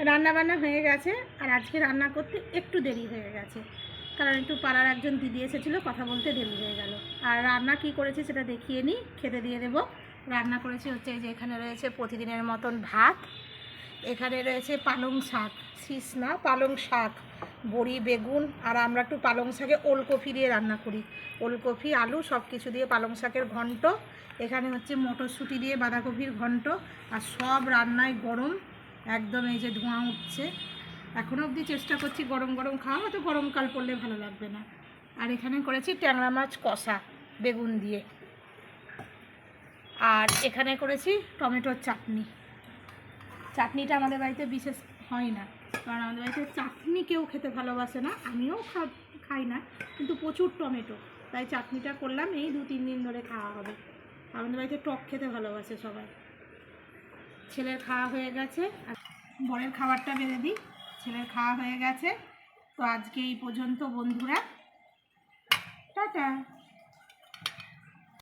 রান্না বান্না হয়ে গেছে, আর আজকে রান্না করতে একটু দেরি হয়ে গেছে, কারণ একটু পাড়ার একজন দিদি এসেছিলো, কথা বলতে দেরি হয়ে গেল। আর রান্না কি করেছি সেটা দেখিয়ে নিই, খেতে দিয়ে দেবো। রান্না করেছি হচ্ছে যে এখানে রয়েছে প্রতিদিনের মতন ভাত, এখানে রয়েছে পালং শাক, শীষ না পালং শাক, বড়ি, বেগুন, আর আমরা একটু পালং শাকে ওলকপি দিয়ে রান্না করি, ওলকপি আলু সব কিছু দিয়ে পালং শাকের ঘন্ট। এখানে হচ্ছে মটরশুঁটি দিয়ে বাঁধাকপির ঘন্ট। আর সব রান্নায় গরম, একদম এই যে ধোঁয়া উঠছে। এখনও অবধি চেষ্টা করছি গরম গরম খাওয়া, হয়তো গরমকাল পড়লে ভালো লাগবে না। আর এখানে করেছি ট্যাংরা মাছ কষা বেগুন দিয়ে, আর এখানে করেছি টমেটোর চাটনি। চাটনিটা আমাদের বাড়িতে বিশেষ হয় না, কারণ আমাদের বাড়িতে চাটনি কেউ খেতে ভালোবাসে না, আমিও খাই না, কিন্তু প্রচুর টমেটো, তাই চাটনিটা করলাম। এই 2-3 দিন ধরে খাওয়া হবে। আমাদের বাড়িতে টক খেতে ভালোবাসে সবাই। ছেলের খাওয়া হয়ে গেছে, আর বরের খাবারটা বেড়ে দিই। ছেলের খাওয়া হয়ে গেছে। তো আজকে এই পর্যন্ত বন্ধুরা, টাটা।